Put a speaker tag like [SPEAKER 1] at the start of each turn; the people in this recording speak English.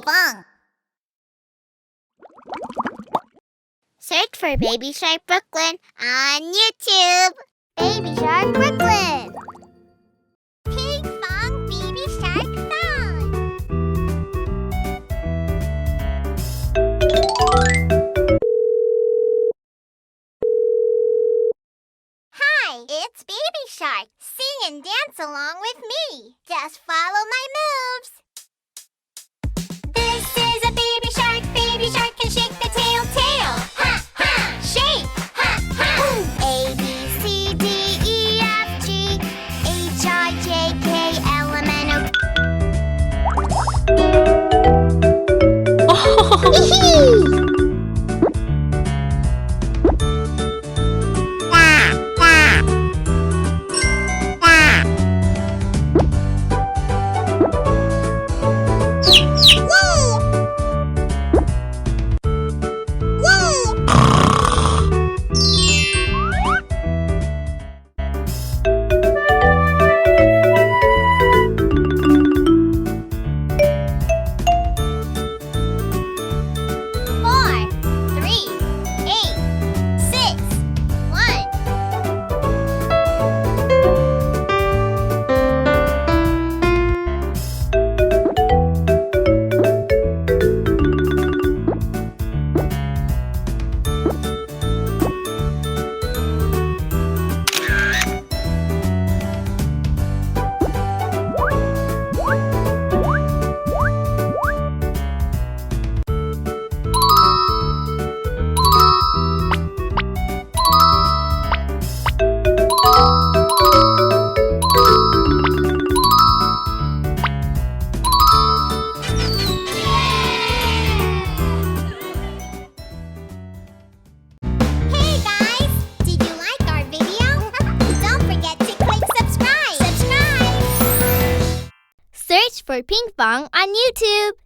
[SPEAKER 1] Pinkfong. Search for Baby Shark Brooklyn on YouTube. Baby Shark Brooklyn. Pinkfong Baby Shark Phone. Hi, it's Baby Shark. Sing and dance along with me. Just follow my moves. This is a baby shark. Baby shark can shake the tail. Ha, ha. Shake. Ha, ha. A, B, C, D, E, F, G, H, I, J, K, L, M, N, O. Hee-hee! Search for Pinkfong on YouTube.